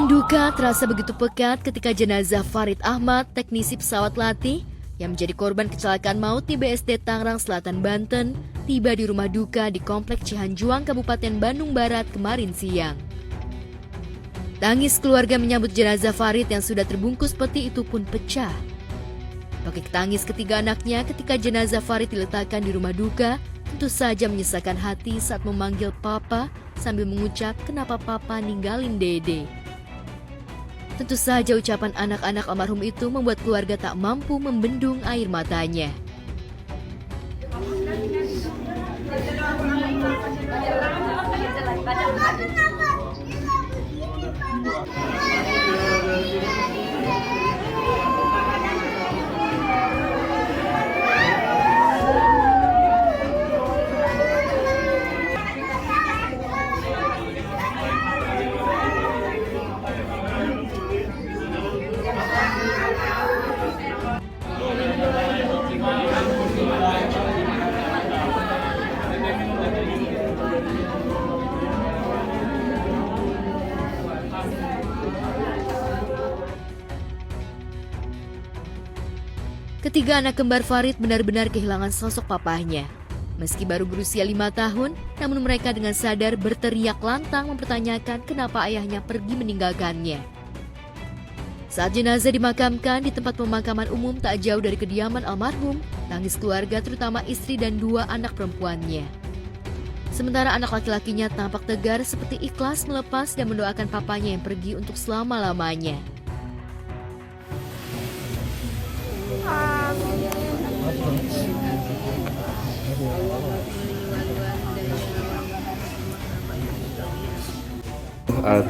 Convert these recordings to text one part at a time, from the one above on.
Hewan duka terasa begitu pekat ketika jenazah Farid Ahmad, teknisi pesawat latih yang menjadi korban kecelakaan maut di BSD Tangerang Selatan, Banten, tiba di rumah duka di Komplek Cihanjuang, Kabupaten Bandung Barat kemarin siang. Tangis keluarga menyambut jenazah Farid yang sudah terbungkus peti itu pun pecah. Pakai tangis ketiga anaknya ketika jenazah Farid diletakkan di rumah duka, tentu saja menyesakan hati saat memanggil papa sambil mengucap kenapa papa ninggalin Dede. Tentu saja ucapan anak-anak almarhum itu membuat keluarga tak mampu membendung air matanya. Ketiga anak kembar Farid benar-benar kehilangan sosok papahnya. Meski baru berusia 5 tahun, namun mereka dengan sadar berteriak lantang mempertanyakan kenapa ayahnya pergi meninggalkannya. Saat jenazah dimakamkan di tempat pemakaman umum tak jauh dari kediaman almarhum, tangis keluarga terutama istri dan 2 anak perempuannya. Sementara anak laki-lakinya tampak tegar seperti ikhlas melepas dan mendoakan papanya yang pergi untuk selama-lamanya.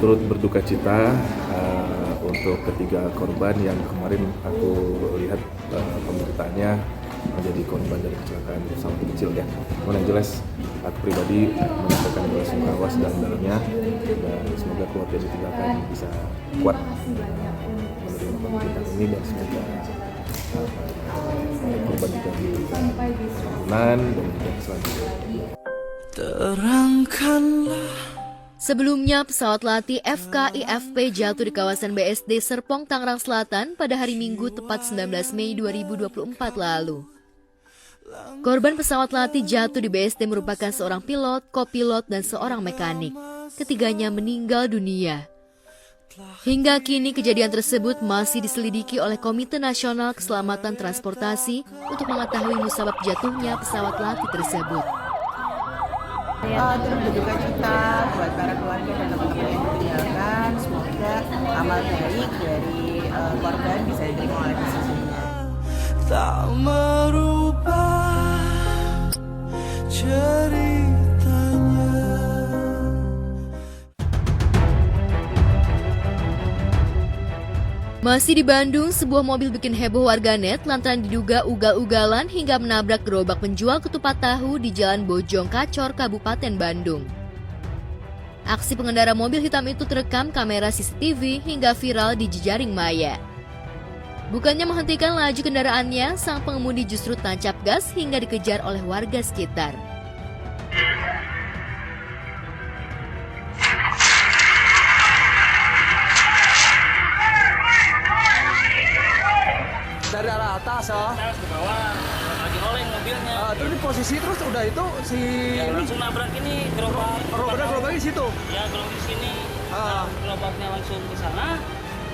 Turut berduka cita untuk ketiga korban yang kemarin aku lihat pemberitaannya menjadi korban dari kecelakaan pesawat kecil ya. Namun yang jelas aku pribadi menyampaikan belasungkawa sedalam-dalamnya dan semoga keluarga ditinggalkan bisa kuat menerima pemberitahuan ini dan semoga korban juga diberikan ampunan dan juga selanjutnya. Terangkanlah. Sebelumnya, pesawat latih FKIFP jatuh di kawasan BSD Serpong, Tangerang Selatan pada hari Minggu tepat 19 Mei 2024 lalu. Korban pesawat latih jatuh di BSD merupakan seorang pilot, kopilot, dan seorang mekanik. Ketiganya meninggal dunia. Hingga kini kejadian tersebut masih diselidiki oleh Komite Nasional Keselamatan Transportasi untuk mengetahui musabab jatuhnya pesawat latih tersebut. Turut berduka cita buat para keluarga dan teman-teman yang ditinggalkan. Semoga amal baik dari korban bisa diterima oleh sesungguhnya. Tak merubah ceritanya. Masih di Bandung, sebuah mobil bikin heboh warganet lantaran diduga ugal-ugalan hingga menabrak gerobak penjual ketupat tahu di Jalan Bojong Kacor, Kabupaten Bandung. Aksi pengendara mobil hitam itu terekam kamera CCTV hingga viral di jejaring maya. Bukannya menghentikan laju kendaraannya, sang pengemudi justru tancap gas hingga dikejar oleh warga sekitar. Dari arah atas ya. Atas ke bawah, lagi oleng mobilnya. Terus di posisi terus udah itu si Ya, langsung nabrak ini gerobak. gerobaknya di situ. Ya gerobak di sini. Nah, gerobaknya langsung ke sana.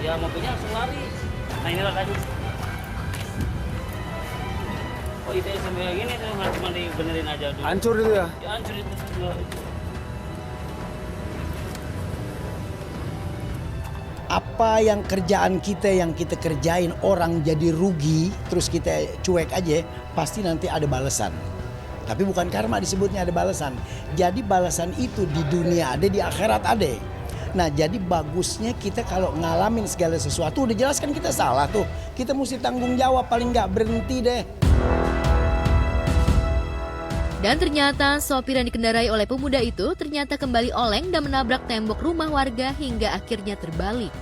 Ya mobilnya langsung lari. Nah inilah kasus. Oh itu sampai kayak gini tuh cuma dibenerin aja dulu. Hancur itu ya. Ya hancur itu. Apa yang kerjaan kita yang kita kerjain orang jadi rugi terus kita cuek aja, pasti nanti ada balasan. Tapi bukan karma disebutnya ada balasan. Jadi balasan itu di dunia ada, di akhirat ada. Nah jadi bagusnya kita kalau ngalamin segala sesuatu udah jelas kan kita salah tuh. Kita mesti tanggung jawab, paling nggak berhenti deh. Dan ternyata sopir yang dikendarai oleh pemuda itu ternyata kembali oleng dan menabrak tembok rumah warga hingga akhirnya terbalik.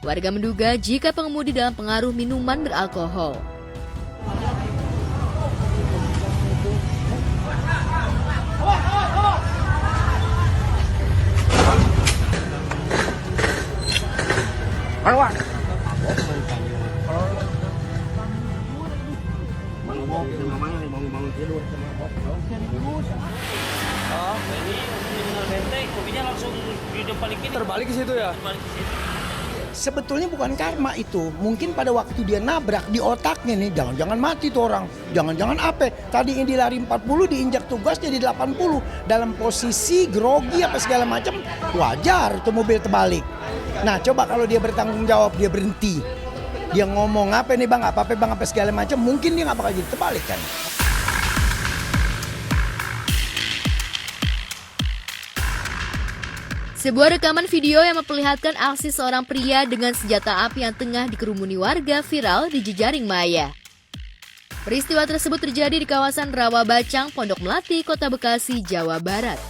Warga menduga jika pengemudi dalam pengaruh minuman beralkohol. Ini kriminal benteng, kopinya langsung di depan ini. Terbalik ke situ ya? Balik ke situ. Sebetulnya bukan karma itu. Mungkin pada waktu dia nabrak di otaknya nih, jangan-jangan mati tuh orang. Jangan-jangan apa? Tadi ini lari 40 diinjak tugas jadi 80. Dalam posisi grogi apa segala macam, wajar tuh mobil terbalik. Nah, coba kalau dia bertanggung jawab, dia berhenti. Dia ngomong apa nih bang, apa-apa bang, apa segala macam, mungkin dia nggak bakal jadi terbalik kan. Sebuah rekaman video yang memperlihatkan aksi seorang pria dengan senjata api yang tengah dikerumuni warga viral di jejaring maya. Peristiwa tersebut terjadi di kawasan Rawabacang, Pondok Melati, Kota Bekasi, Jawa Barat.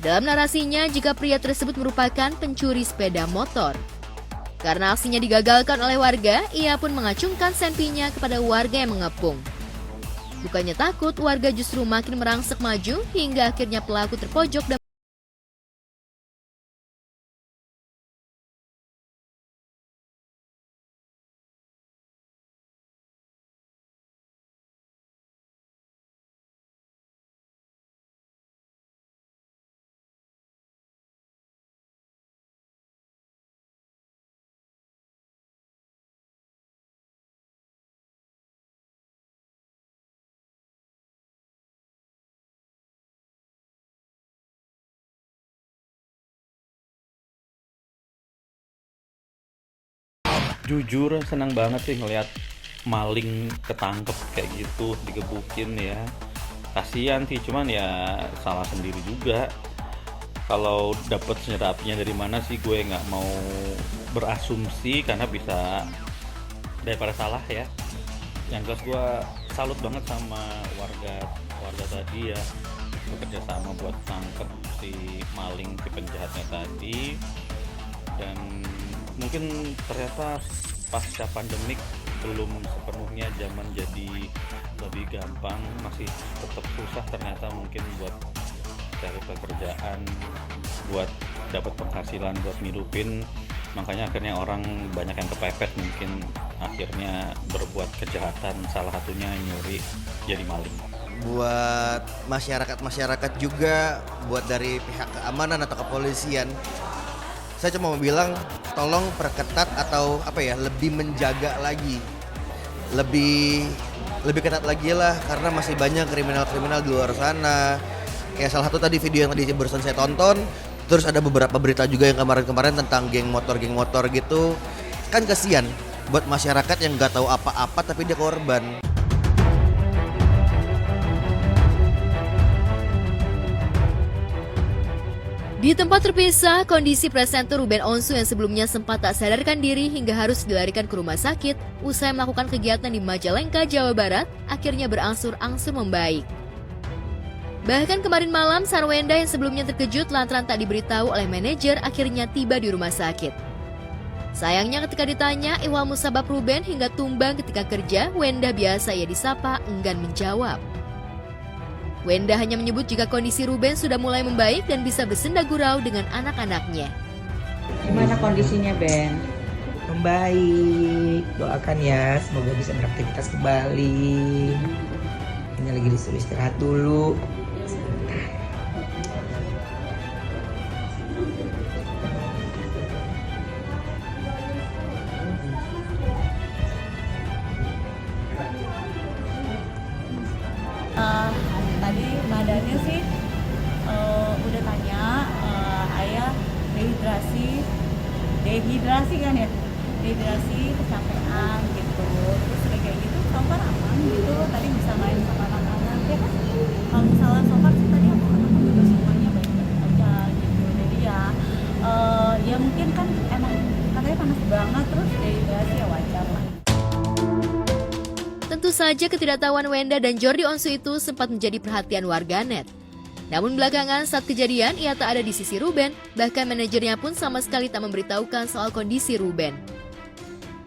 Dalam narasinya, jika pria tersebut merupakan pencuri sepeda motor. Karena aksinya digagalkan oleh warga, ia pun mengacungkan senpinya kepada warga yang mengepung. Bukannya takut, warga justru makin merangsek maju hingga akhirnya pelaku terpojok dan Jujur senang banget sih ngeliat maling ketangkep kayak gitu, digebukin ya. Kasian sih, cuman ya salah sendiri juga. Kalau dapet senjata apinya dari mana sih gue nggak mau berasumsi karena bisa daripada salah ya. Yang jelas gue salut banget sama warga tadi ya, bekerja sama buat tangkep si maling, si penjahatnya tadi. Dan mungkin ternyata pasca pandemik belum sepenuhnya zaman jadi lebih gampang, masih tetap susah ternyata mungkin buat cari pekerjaan, buat dapat penghasilan, buat ngidupin. Makanya akhirnya orang banyak yang kepepet, mungkin akhirnya berbuat kejahatan, salah satunya nyuri jadi maling. Buat masyarakat juga, buat dari pihak keamanan atau kepolisian, saya cuma mau bilang tolong perketat atau lebih menjaga lagi, lebih ketat lagi lah, karena masih banyak kriminal di luar sana. Kayak salah satu tadi video yang tadi barusan saya tonton, terus ada beberapa berita juga yang kemarin tentang geng motor gitu. Kan kasihan buat masyarakat yang nggak tahu apa-apa tapi dia korban. Di tempat terpisah, kondisi presenter Ruben Onsu yang sebelumnya sempat tak sadarkan diri hingga harus dilarikan ke rumah sakit usai melakukan kegiatan di Majalengka, Jawa Barat, akhirnya berangsur-angsur membaik. Bahkan kemarin malam, sang Wenda yang sebelumnya terkejut lantaran tak diberitahu oleh manajer akhirnya tiba di rumah sakit. Sayangnya ketika ditanya ihwal musabab Ruben hingga tumbang ketika kerja, Wenda biasa ia disapa enggan menjawab. Wenda hanya menyebut jika kondisi Ruben sudah mulai membaik dan bisa bersenda gurau dengan anak-anaknya. Gimana kondisinya, Ben? Membaik. Doakan ya, semoga bisa beraktivitas kembali. Ini lagi disuruh istirahat dulu. Tadi badannya sih udah tanya ayah dehidrasi kan ya, dehidrasi, kecapean gitu, terus udah kayak gitu Sofar aman gitu, tadi bisa main sama anak-anak ya kan. Kalau misalnya Sofar sih tadi anak-anak juga semuanya baik-baik aja gitu, jadi ya mungkin kan emang katanya panas banget terus dehidrasi ya wajar lah. Tentu saja ketidaktahuan Wenda dan Jordi Onsu itu sempat menjadi perhatian warganet. Namun belakangan saat kejadian ia tak ada di sisi Ruben, bahkan manajernya pun sama sekali tak memberitahukan soal kondisi Ruben.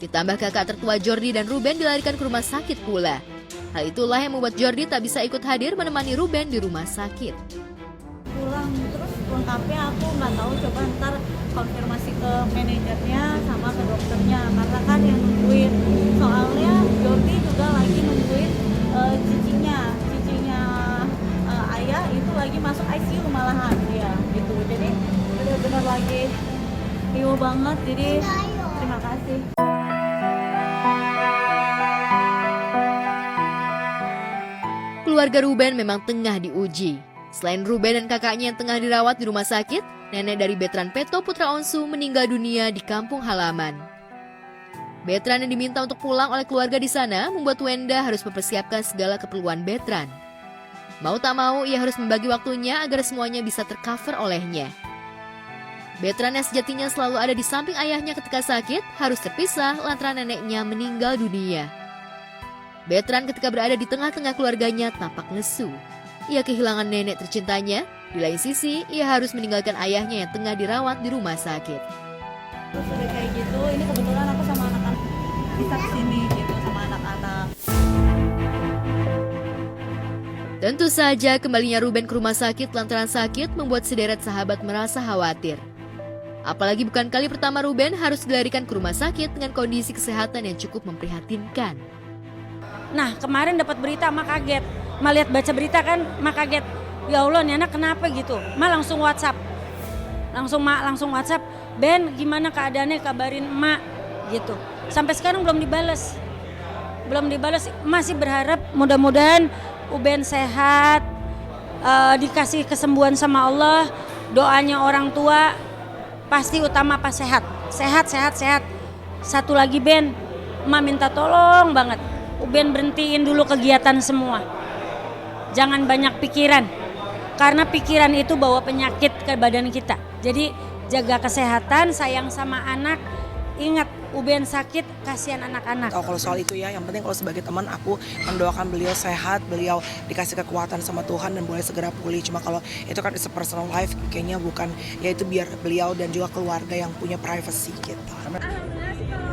Ditambah kakak tertua Jordi dan Ruben dilarikan ke rumah sakit pula. Hal itulah yang membuat Jordi tak bisa ikut hadir menemani Ruben di rumah sakit. Pulang terus lengkapnya aku nggak tahu, coba ntar konfirmasi ke manajernya sama ke dokternya karena kan yang nungguin, soalnya Jordi juga lagi nungguin cicinya ayah itu lagi masuk ICU malahan dia gitu, jadi benar-benar lagi riuh banget, jadi terima kasih. Keluarga Ruben memang tengah diuji. Selain Ruben dan kakaknya yang tengah dirawat di rumah sakit, nenek dari Betran Peto Putra Onsu meninggal dunia di kampung halaman. Betran yang diminta untuk pulang oleh keluarga di sana membuat Wenda harus mempersiapkan segala keperluan Betran. Mau tak mau, ia harus membagi waktunya agar semuanya bisa tercover olehnya. Betran yang sejatinya selalu ada di samping ayahnya ketika sakit, harus terpisah lantaran neneknya meninggal dunia. Betran ketika berada di tengah-tengah keluarganya tampak lesu. Ia kehilangan nenek tercintanya, di lain sisi ia harus meninggalkan ayahnya yang tengah dirawat di rumah sakit. Terus udah kayak gitu, ini kebetulan aku sama anak-anak bisa kesini gitu sama anak-anak. Tentu saja kembalinya Ruben ke rumah sakit lantaran sakit membuat sederet sahabat merasa khawatir. Apalagi bukan kali pertama Ruben harus dilarikan ke rumah sakit dengan kondisi kesehatan yang cukup memprihatinkan. Nah kemarin dapat berita Ma kaget, Ma lihat baca berita kan Ma kaget. Ya Allah nih anak kenapa gitu, Ma langsung WhatsApp. Langsung WhatsApp, Ben gimana keadaannya, kabarin emak gitu. Sampai sekarang belum dibales. Masih berharap mudah-mudahan Uben sehat, dikasih kesembuhan sama Allah. Doanya orang tua pasti utama pas sehat. Satu lagi Ben, emak minta tolong banget Uben berhentiin dulu kegiatan semua. Jangan banyak pikiran, karena pikiran itu bawa penyakit ke badan kita. Jadi jaga kesehatan, sayang sama anak. Ingat, Uben sakit, kasihan anak-anak. Kalau soal itu ya, yang penting kalau sebagai teman aku mendoakan beliau sehat, beliau dikasih kekuatan sama Tuhan dan boleh segera pulih. Cuma kalau itu kan it's a personal life, kayaknya bukan, ya itu biar beliau dan juga keluarga yang punya privacy gitu. Alhamdulillah sih kalau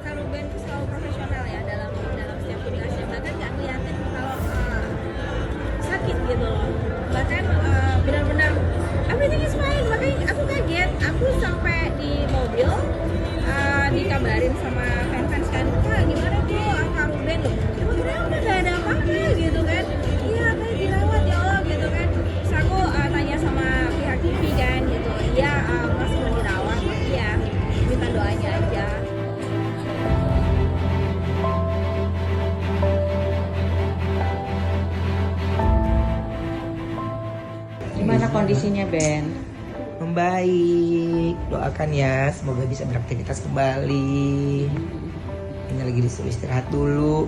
Kak Ruben itu selalu profesional ya dalam setiap komunikasi. Bahkan nggak ngeliatin kalau sakit gitu loh. Bahkan benar-benar everything is fine. Makanya aku kaget, aku sampai di mobil dikabarin sama fans kan, Kak gimana tuh Kak Ruben loh, sebenarnya udah gak ada apa-apa gitu kan, iya kayak dirawat ya Allah gitu kan. Terus aku tanya sama pihak TV kan gitu, iya Mas mau dirawat, iya minta doanya aja. Gimana kondisinya Ben? Membaik, doakan ya semoga bisa beraktivitas kembali. Ini lagi disuruh istirahat dulu.